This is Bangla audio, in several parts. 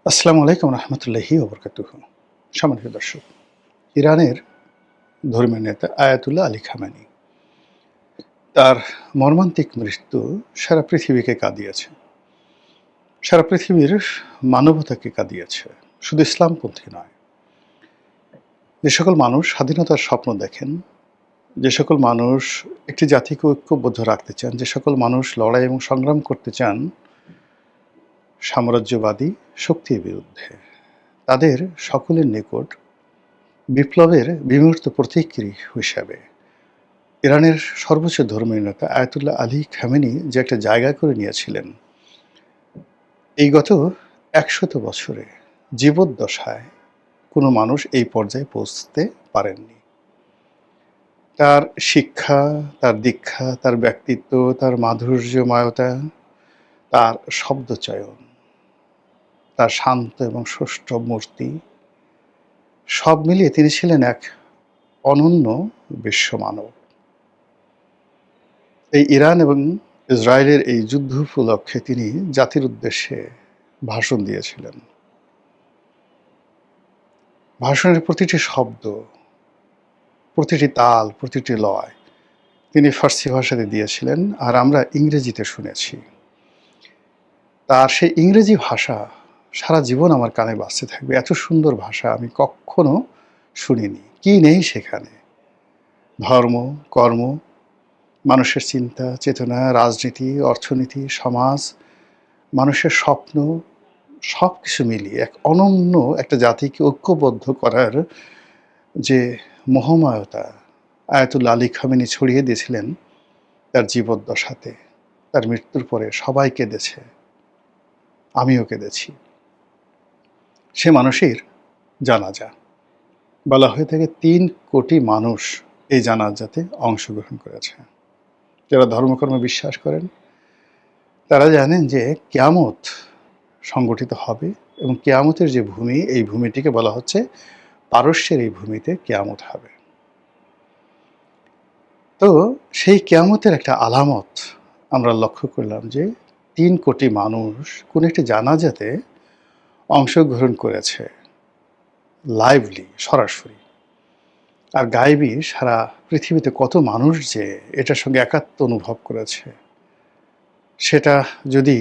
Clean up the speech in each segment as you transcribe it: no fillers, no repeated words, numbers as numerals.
আসসালামু আলাইকুম রহমতুল্লাহি ওবরকাতুহু। সম্মানিত দর্শক, ইরানের ধর্মীয় নেতা আয়াতুল্লাহ আলী খামেনি তার মর্মান্তিক মৃত্যু সারা পৃথিবীকে কাঁদিয়েছে, সারা পৃথিবীর মানবতাকে কাঁদিয়েছে। শুধু ইসলামপন্থী নয়, যে সকল মানুষ স্বাধীনতার স্বপ্ন দেখেন, যে সকল মানুষ একটি জাতিকে ঐক্যবদ্ধ রাখতে চান, যে সকল মানুষ লড়াই এবং সংগ্রাম করতে চান সাম্রাজ্যবাদী শক্তির বিরুদ্ধে, তাদের সকলের নিকট বিপ্লবের বিমূর্ত প্রতিকৃতি হিসাবে ইরানের সর্বোচ্চ ধর্মীয় নেতা আয়াতুল্লাহ আলী খামেনি যে একটা জায়গা করে নিয়েছিলেন, এই গত ১০০ বছরে জীবদ্দশায় কোনো মানুষ এই পর্যায়ে পৌঁছতে পারেননি। তার শিক্ষা, তার দীক্ষা, তার ব্যক্তিত্ব, তার মাধুর্যময়তা, তার শব্দচয়ন, তার শান্ত এবং সুষ্ঠ মূর্তি, সব মিলিয়ে তিনি ছিলেন এক অনন্য বিশ্বমানব। এই ইরান এবং ইসরায়েলের এই যুদ্ধ উপলক্ষে তিনি জাতির উদ্দেশ্যে ভাষণ দিয়েছিলেন। ভাষণের প্রতিটি শব্দ, প্রতিটি তাল, প্রতিটি লয় তিনি ফার্সি ভাষাতে দিয়েছিলেন, আর আমরা ইংরেজিতে শুনেছি। তার সেই ইংরেজি ভাষা সারা জীবন আমার কানে বাজতে থাকবে। এত সুন্দর ভাষা আমি কখনো শুনিনি। কি নেই সেখানে? ধর্ম, কর্ম, মানুষের চিন্তা চেতনা, রাজনীতি, অর্থনীতি, সমাজ, মানুষের স্বপ্ন, সব কিছু মিলিয়ে এক অনন্য একটা জাতিকে ঐক্যবদ্ধ করার যে মহাময়তা আয়াতুল্লাহ আলী খামেনি ছড়িয়ে দিয়েছিলেন তার জীবদ্দশাতে। তার মৃত্যুর পরে সবাই কেঁদেছে, আমিও কেঁদেছি। সে মানুষের জানাজা বলা হয়ে থাকে ৩ কোটি মানুষ এই জানাজাতে অংশগ্রহণ করেছে। যারা ধর্মকর্মে বিশ্বাস করেন তারা জানেন যে কিয়ামত সংগঠিত হবে, এবং কিয়ামতের যে ভূমি, এই ভূমিটিকে বলা হচ্ছে পারস্যের এই ভূমিতে কিয়ামত হবে। তো সেই কিয়ামতের একটা আলামত আমরা লক্ষ্য করলাম যে ৩ কোটি মানুষ কোন একটি জানাজাতে অংশগ্রহণ করেছে, লাইভলি, সরাসরি। আর গায়েবী সারা পৃথিবীতে কত মানুষ যে এটার সঙ্গে একাত্ম অনুভব করেছে, সেটা যদি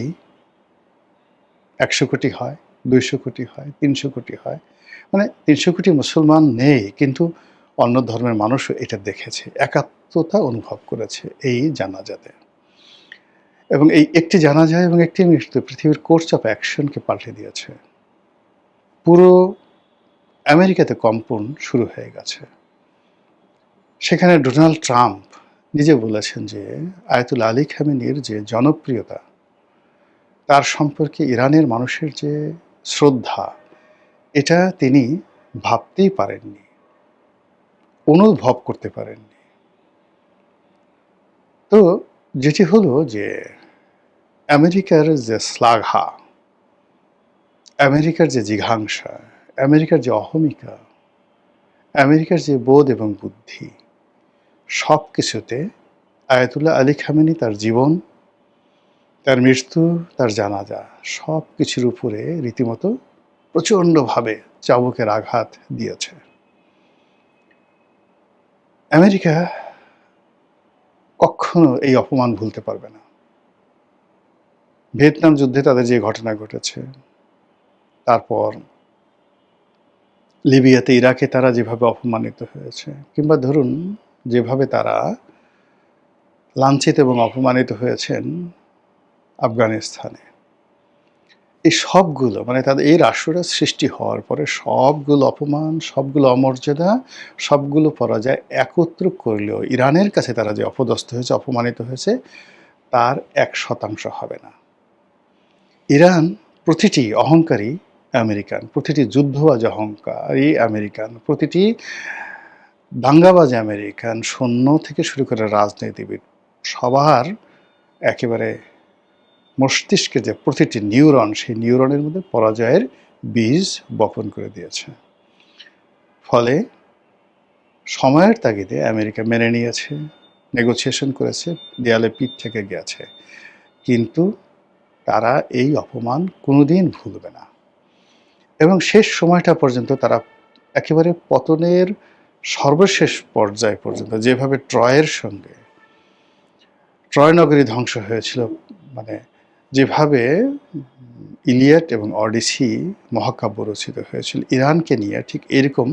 ১০০ কোটি হয়, ২০০ কোটি হয়, ৩০০ কোটি হয়, মানে ৩০০ কোটি মুসলমান নেই, কিন্তু অন্য ধর্মের মানুষও এটা দেখেছে, একাত্মতা অনুভব করেছে এই জানাজাতে। এবং এই একটি জানাজা এবং একটি মৃত্যু পৃথিবীর কোর্স অফ অ্যাকশনকে পাল্টে দিয়েছে। পুরো আমেরিকাতে কম্পন শুরু হয়ে গেছে। সেখানে ডোনাল্ড ট্রাম্প নিজে বলেছেন যে আয়াতুল্লাহ আলী খামেনির যে জনপ্রিয়তা, তার সম্পর্কে ইরানের মানুষের যে শ্রদ্ধা, এটা তিনি ভাবতেই পারেননি, অনুভব করতে পারেননি। তো যেটি হলো যে আমেরিকার যে শ্লাঘা, আমেরিকার যে জিঘাংসা, আমেরিকার যে অহমিকা, আমেরিকার যে বোধ এবং বুদ্ধি, সব কিছুতে আয়াতুল্লাহ আলী খামেনি তার জীবন, তার মৃত্যু, তার জানাজা, সব কিছুর উপরে রীতিমতো প্রচণ্ডভাবে চাবুকের আঘাত দিয়েছে। আমেরিকা কখনো এই অপমান ভুলতে পারবে না। ভিয়েতনাম যুদ্ধে তাদের যে ঘটনা ঘটেছে, তারপর লিবিয়াতে, ইরাকে তারা যেভাবে অপমানিত হয়েছে, কিংবা ধরুন যেভাবে তারা লাঞ্ছিত এবং অপমানিত হয়েছেন আফগানিস্তানে, এই সবগুলো, মানে তাদের এই রাষ্ট্রটা সৃষ্টি হওয়ার পরে সবগুলো অপমান, সবগুলো অমর্যাদা, সবগুলো পরাজয় একত্র করলেও ইরানের কাছে তারা যে অপদস্থ হয়েছে, অপমানিত হয়েছে, তার ১% হবে না। ইরান প্রতিটি অহংকারী আমেরিকান, প্রতিটি যুদ্ধবাজ অহংকারী আমেরিকান, প্রতিটি দাঙ্গাবাজ আমেরিকান, সৈন্য থেকে শুরু করে রাজনীতিবিদ, সবার একেবারে মস্তিষ্কে যে প্রতিটি নিউরন, সেই নিউরনের মধ্যে পরাজয়ের বীজ বপন করে দিয়েছে। ফলে সময়ের তাগিদে আমেরিকা মেনে নিয়েছে, নেগোসিয়েশন করেছে, দেয়ালে পিঠ থেকে গেছে, কিন্তু তারা এই অপমান কোনোদিন ভুলবে না। এবং শেষ সময়টা পর্যন্ত তারা একেবারে পতনের সর্বশেষ পর্যায় পর্যন্ত, যেভাবে ট্রয় নগরী ধ্বংস হয়েছিল, মানে যেভাবে ইলিয়াড এবং অডিসি মহাকাব্য রচিত হয়েছিল ইরানকে নিয়ে, ঠিক এরকম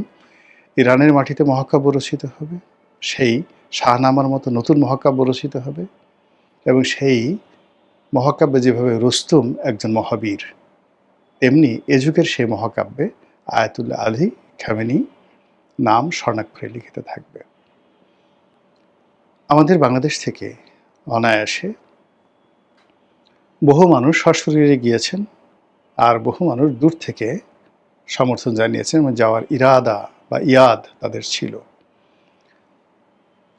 ইরানের মাটিতে মহাকাব্য রচিত হবে, সেই শাহনামার মতো নতুন মহাকাব্য রচিত হবে। এবং সেই মহাকাব্যে যেভাবে রুস্তুম একজন মহাবীর, তেমনি এ যুগের সেই মহাকাব্যে আয়াতুল্লাহ আলী খামেনি নাম স্বর্ণাক্ষরে লিখিত থাকবে। আমাদের বাংলাদেশ থেকে অনায়াসে বহু মানুষ সশরীরে গিয়েছেন, আর বহু মানুষ দূর থেকে সমর্থন জানিয়েছেন এবং যাওয়ার ইরাদা বা ইয়াদ তাদের ছিল।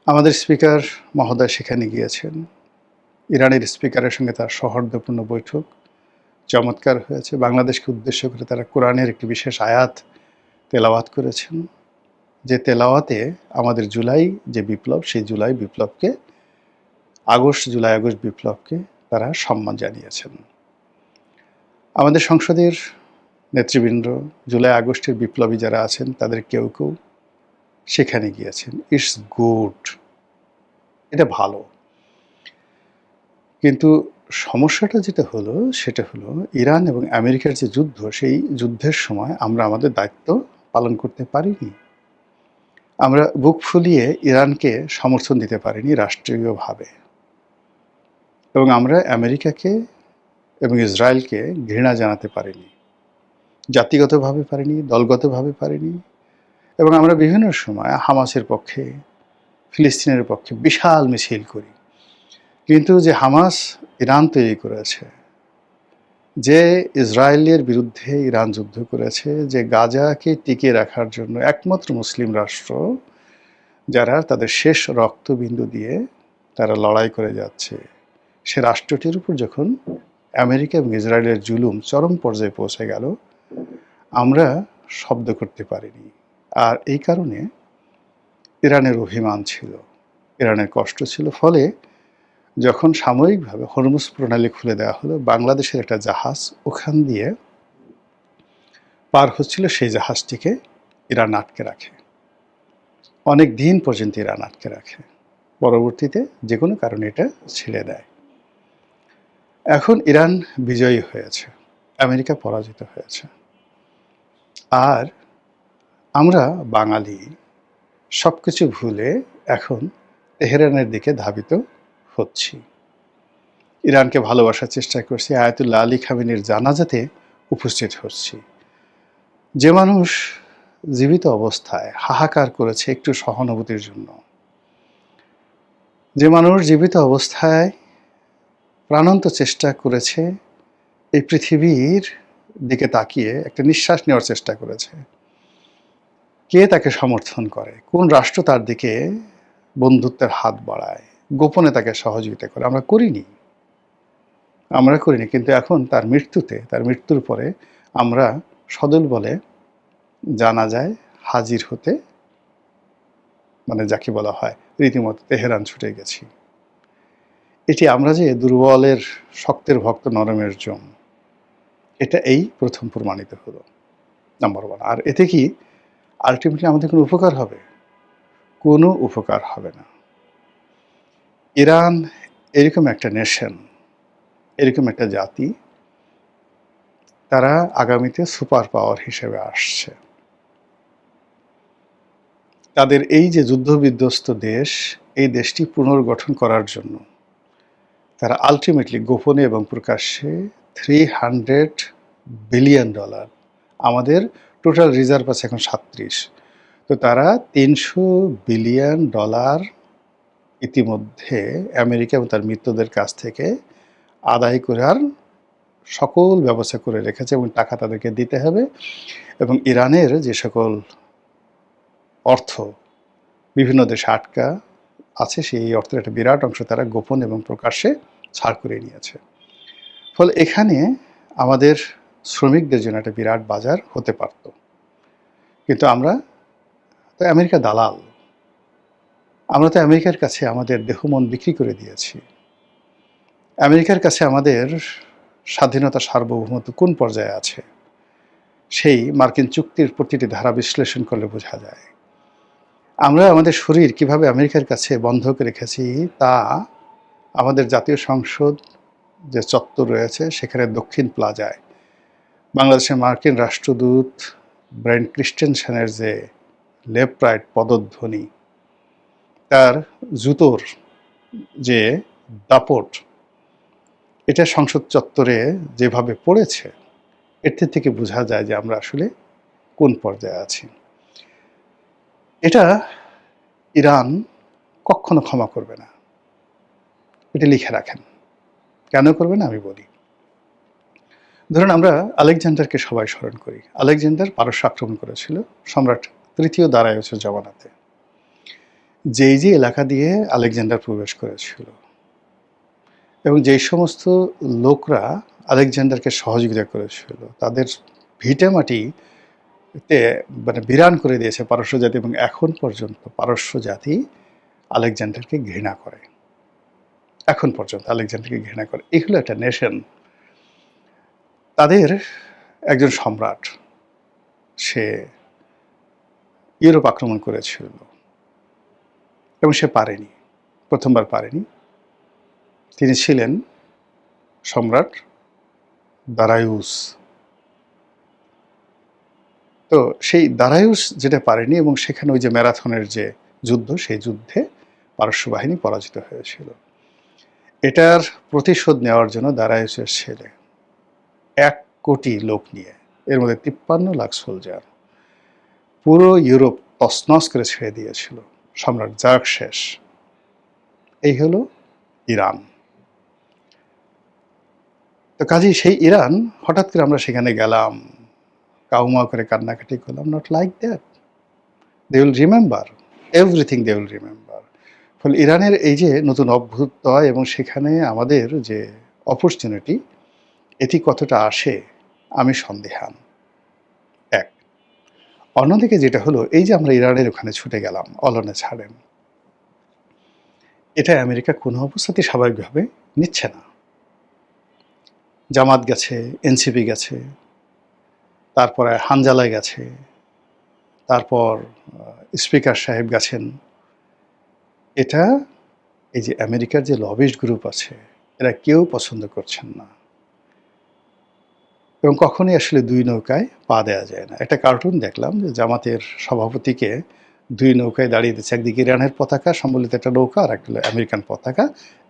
আমাদের স্পিকার মহোদয় সেখানে গিয়েছেন। ইরানের স্পিকারের সঙ্গে তার সৌহার্দ্যপূর্ণ বৈঠক চমৎকার হয়েছে। বাংলাদেশকে উদ্দেশ্য করে তারা কোরআনের একটি বিশেষ আয়াত তেলাওয়াত করেছেন, যে তেলাওয়াতে আমাদের জুলাই যে বিপ্লব, সেই জুলাই বিপ্লবকে, জুলাই আগস্ট বিপ্লবকে তারা সম্মান জানিয়েছেন। আমাদের সংসদের নেতৃবৃন্দ, জুলাই আগস্টের বিপ্লবী যারা আছেন, তাদের কেউ কেউ সেখানে গিয়েছেন। ইটস গুড, এটা ভালো। কিন্তু সমস্যাটা যেটা হলো, সেটা হলো ইরান এবং আমেরিকার যে যুদ্ধ, সেই যুদ্ধের সময় আমরা আমাদের দায়িত্ব পালন করতে পারিনি। আমরা বুক ফুলিয়ে ইরানকে সমর্থন দিতে পারিনি রাষ্ট্রীয়ভাবে, এবং আমরা আমেরিকাকে এবং ইসরায়েলকে ঘৃণা জানাতে পারিনি, জাতিগতভাবে পারিনি, দলগতভাবে পারিনি। এবং আমরা বিভিন্ন সময় হামাসের পক্ষে, ফিলিস্তিনের পক্ষে বিশাল মিছিল করি। কিন্তু যে হামাস ইরান তৈরি করেছে, যে ইসরায়েলের বিরুদ্ধে ইরান যুদ্ধ করেছে, যে গাজাকে টিকিয়ে রাখার জন্য একমাত্র মুসলিম রাষ্ট্র যারা তাদের শেষ রক্তবিন্দু দিয়ে তারা লড়াই করে যাচ্ছে, সে রাষ্ট্রটির উপর যখন আমেরিকা এবং ইসরায়েলের জুলুম চরম পর্যায়ে পৌঁছে গেল, আমরা শব্দ করতে পারিনি। আর এই কারণে ইরানের অভিমান ছিল, ইরানের কষ্ট ছিল। ফলে যখন সাময়িকভাবে হরমুজ প্রণালী খুলে দেওয়া হলো, বাংলাদেশের একটা জাহাজ ওখান দিয়ে পার হচ্ছিল, সেই জাহাজটিকে ইরান আটকে রাখে, অনেক দিন পর্যন্ত ইরান আটকে রাখে। পরবর্তীতে যে কোনো কারণে এটা ছেড়ে দেয়। এখন ইরান বিজয়ী হয়েছে, আমেরিকা পরাজিত হয়েছে, আর আমরা বাঙালি সব কিছু ভুলে এখন তেহরানের দিকে ধাবিত হচ্ছি। ইরানকে ভালোবাসার চেষ্টা করছি, আয়াতুল্লাহ আলী খামেনির জানাজাতে উপস্থিত হচ্ছি। যে মানুষ জীবিত অবস্থায় হাহাকার করেছে একটু সহানুভূতির জন্য, যে মানুষ জীবিত অবস্থায় প্রাণান্ত চেষ্টা করেছে এই পৃথিবীর দিকে তাকিয়ে একটা নিঃশ্বাস নেওয়ার চেষ্টা করেছে, কে তাকে সমর্থন করে? কোন রাষ্ট্র তার দিকে বন্ধুত্বের হাত বাড়ায়, গোপনে তাকে সহযোগিতা করে? আমরা করিনি। কিন্তু এখন তার মৃত্যুর পরে আমরা সদল বলে জানাজায় হাজির হতে, মানে যাকে বলা হয় রীতিমতো তেহরান ছুটে গেছি। এটি আমরা যে দুর্বলের শক্তের ভক্ত নরমের জম, এটা এই প্রথম প্রমাণিত হলো, নাম্বার ওয়ান। আর এতে কি আলটিমেটলি আমাদের কোনো উপকার হবে? কোনো উপকার হবে না। ইরান এরকম একটা নেশন, এরকম একটা জাতি, তারা আগামীতে সুপার পাওয়ার হিসেবে আসছে। তাদের এই যে যুদ্ধবিধ্বস্ত দেশ, এই দেশটি পুনর্গঠন করার জন্য তারা আলটিমেটলি গোপনে এবং প্রকাশ্যে $300 বিলিয়ন, আমাদের টোটাল রিজার্ভ আছে এখন 37, তো তারা $300 বিলিয়ন ইতিমধ্যে আমেরিকা এবং তার মিত্রদের কাছ থেকে আদায় করার সকল ব্যবস্থা করে রেখেছে, এবং টাকা তাদেরকে দিতে হবে। এবং ইরানের যে সকল অর্থ বিভিন্ন দেশে আটকা আছে, সেই অর্থের একটা বিরাট অংশ তারা গোপন এবং প্রকাশ্যে ছাড় করে নিয়েছে। ফলে এখানে আমাদের শ্রমিকদের জন্য একটা বিরাট বাজার হতে পারত। কিন্তু আমরা তো আমেরিকা দালাল, আমরা তো আমেরিকার কাছে আমাদের দেহ মন বিক্রি করে দিয়েছি। আমেরিকার কাছে আমাদের স্বাধীনতা, সার্বভৌমত্ব কোন পর্যায়ে আছে? সেই মার্কিন চুক্তির প্রতিটি ধারা বিশ্লেষণ করলে বোঝা যায়। আমরা আমাদের শরীর কিভাবে আমেরিকার কাছে বন্ধক রেখেছি তা আমাদের জাতীয় সংসদ যে চত্বর রয়েছে সেখানে দক্ষিণ প্লাজায় বাংলাদেশের মার্কিন রাষ্ট্রদূত ব্রেন্ট ক্রিস্টেনসেনের যে লেফট রাইট পদধ্বনি, তার জুতোর যে দাপট, এটা সংসদ চত্বরে যেভাবে পড়েছে এর থেকে বোঝা যায় যে আমরা আসলে কোন পর্যায়ে আছি। এটা ইরান কখনো ক্ষমা করবে না, এটা লিখে রাখেন। কেন করবে না আমি বলি। ধরুন আমরা আলেকজান্ডারকে সবাই স্মরণ করি। আলেকজান্ডার পারস্য আক্রমণ করেছিল সম্রাট তৃতীয় দারায়ুসের জমানাতে। যেই যে এলাকা দিয়ে আলেকজান্ডার প্রবেশ করেছিল এবং যেই সমস্ত লোকরা আলেকজান্ডারকে সহযোগিতা করেছিল তাদের ভিটে মাটিতে মানে বিরান করে দিয়েছে পারস্য জাতি, এবং এখন পর্যন্ত পারস্য জাতি আলেকজান্ডারকে ঘৃণা করে। এখন পর্যন্ত আলেকজান্ডারকে ঘৃণা করে। এই হলো একটা নেশন। তাদের একজন সম্রাট, সে ইউরোপ আক্রমণ করেছিল এবং সে পারেনি, প্রথমবার পারেনি। তিনি ছিলেন সম্রাট দারায়ুস। তো সেই দারায়ুস যেটা পারেনি, এবং সেখানে ওই যে ম্যারাথনের যে যুদ্ধ, সেই যুদ্ধে পারস্য বাহিনী পরাজিত হয়েছিল। এটার প্রতিশোধ নেওয়ার জন্য দারায়ুসের ছেলে 1 কোটি লোক নিয়ে, এর মধ্যে 53 লাখ সোলজার, পুরো ইউরোপ তছনছ করে ছেড়ে দিয়েছিল সম্রাট জার্কশেস। এই হলো ইরান। তো কাজেই সেই ইরান হঠাৎ করে আমরা সেখানে গেলাম, কাউমা করে কান্নাকাটি করলাম, not like that. They will remember everything, they will remember. ফলে ইরানের এই যে নতুন অভ্যুদয় এবং সেখানে আমাদের যে অপরচুনিটি, এটি কতটা আসে আমি সন্দেহান। এক। অন্যদিকে যেটা হলো, এই যে আমরা ইরানের ওখানে ছুটে গেলাম, অলনে ছাড়েন, এটা আমেরিকা কোনো অবস্থাতেই স্বাভাবিকভাবে নিচ্ছে না। জামাত গেছে, এনসিপি গেছে, তারপরে হানজালায় গেছে, তারপর স্পিকার সাহেব গেছেন। এটা এই যে আমেরিকার যে লবিস্ট গ্রুপ আছে, এরা কেউ পছন্দ করছেন না, এবং কখনোই আসলে 2 নৌকায় পা দেওয়া যায় না। একটা কার্টুন দেখলাম যে জামাতের সভাপতিকে 2 নৌকায় দাঁড়িয়ে দিচ্ছে, একদিকে ইরানের পতাকা সম্বলিত একটা নৌকা আর একটা আমেরিকান পতাকা,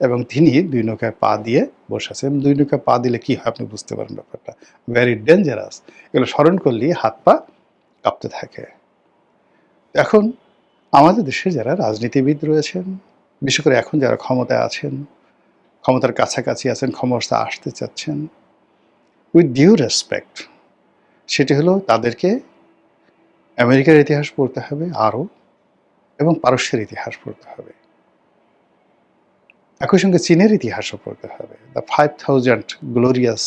এবং তিনি 2 নৌকায় পা দিয়ে বসে আছেন। 2 নৌকায় পা দিলে কি হয় আপনি বুঝতে পারেন ব্যাপারটা, ভেরি ডেঞ্জারাস। এগুলো স্মরণ করলেই হাত পা কাঁপতে থাকে। এখন আমাদের দেশে যারা রাজনীতিবিদ রয়েছেন, বিশেষ করে এখন যারা ক্ষমতায় আছেন, ক্ষমতার কাছাকাছি আছেন, ক্ষমতা আসতে চাচ্ছেন, উইথ ডিউ রেসপেক্ট, সেটি হলো তাদেরকে আমেরিকার ইতিহাস পড়তে হবে আরও, এবং পারস্যের ইতিহাস পড়তে হবে। একই সঙ্গে চীনের ইতিহাসও পড়তে হবে। দ্য 5000 গ্লোরিয়াস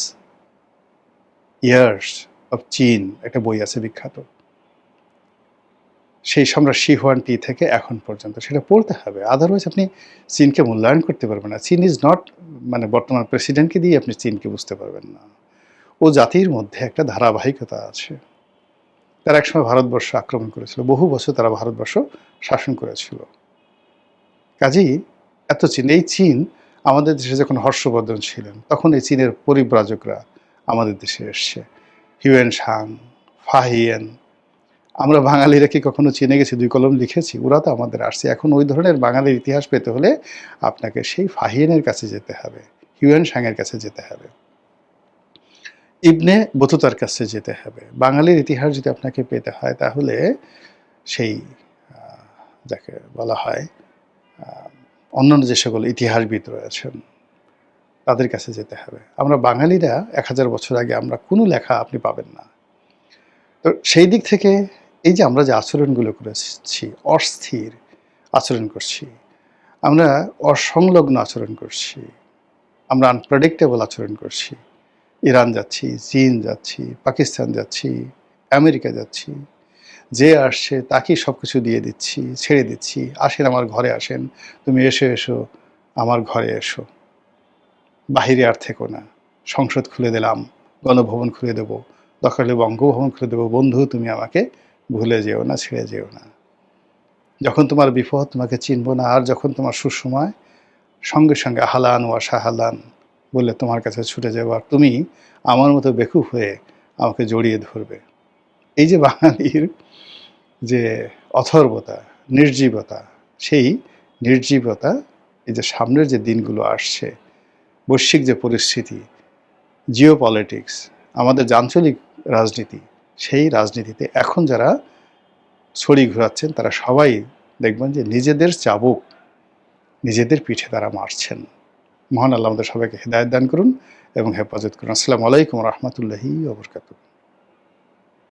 ইয়ার্স অফ চীন, একটা বই আছে বিখ্যাত, সেই সম্রাট শি হুয়ানটি থেকে এখন পর্যন্ত, সেটা পড়তে হবে। আদারওয়াইজ আপনি চীনকে মূল্যায়ন করতে পারবেন না। চীন ইজ নট, মানে বর্তমান প্রেসিডেন্টকে দিয়ে আপনি চীনকে বুঝতে পারবেন না। ও জাতির মধ্যে একটা ধারাবাহিকতা আছে। তারা একসময় ভারতবর্ষ আক্রমণ করেছিল, বহু বছর তারা ভারতবর্ষ শাসন করেছিল। কাজেই এত চীন, এই চীন আমাদের দেশে যখন হর্ষবর্ধন ছিলেন তখন এই চীনের পরিব্রাজকরা আমাদের দেশে এসছে, হিউয়েন সাং, ফাহিয়েন। আমরা বাঙালিরা কি কখনো চীনে গেছি, 2 কলম লিখেছি? ওরা তো আমাদের আসছে। এখন ওই ধরনের বাঙালির ইতিহাস পেতে হলে আপনাকে সেই ফাহিয়েনের কাছে যেতে হবে, হিউয়েন সাংয়ের কাছে যেতে হবে, ইবনে বতুতার কাছে যেতে হবে। বাঙালির ইতিহাস যদি আপনাকে পেতে হয় তাহলে সেই যাকে বলা হয় অন্যান্য যে সকল ইতিহাসবিদ রয়েছেন তাদের কাছে যেতে হবে। আমরা বাঙালিরা 1000 বছর আগে আমরা কোনো লেখা আপনি পাবেন না। তো সেই দিক থেকে এই যে আমরা যে আচরণগুলো করেছি, অস্থির আচরণ করছি, আমরা অসংলগ্ন আচরণ করছি, আমরা আনপ্রেডিক্টেবল আচরণ করছি, ইরান যাচ্ছি, চীন যাচ্ছি, পাকিস্তান যাচ্ছি, আমেরিকা যাচ্ছি, যে আসছে তাকেই সব কিছু দিয়ে দিচ্ছি, ছেড়ে দিচ্ছি, আসেন আমার ঘরে আসেন, তুমি এসো এসো আমার ঘরে এসো, বাহিরে আর থেকো না, সংসদ খুলে দিলাম, গণভবন খুলে দেব, দরকার হলে বঙ্গভবন খুলে দেবো, বন্ধু তুমি আমাকে ভুলে যেও না, ছেড়ে যেও না। যখন তোমার বিপদ তোমাকে চিনব না, আর যখন তোমার সুসময় সঙ্গে সঙ্গে আহলান ওয়া সাহালান বলে তোমার কাছে ছুটে যাবো, আর তুমি আমার মতো বেকুব হয়ে আমাকে জড়িয়ে ধরবে। এই যে বাঙালির যে অথর্বতা, নির্জীবতা, সেই নির্জীবতা, এই যে সামনের যে দিনগুলো আসছে, বৈশ্বিক যে পরিস্থিতি, জিও পলিটিক্স, আমাদের যে আঞ্চলিক রাজনীতি, সেই রাজনীতিতে এখন যারা ছড়ি ঘোরাচ্ছেন তারা সবাই দেখবেন যে নিজেদের চাবুক নিজেদের পিঠে তারা মারছেন। মহান আল্লাহ আমাদের সবাইকে হেদায়েত দান করুন এবং হেফাজত করুন। আসসালামু আলাইকুম রহমতুল্লাহি ওয়া বারাকাতুহু।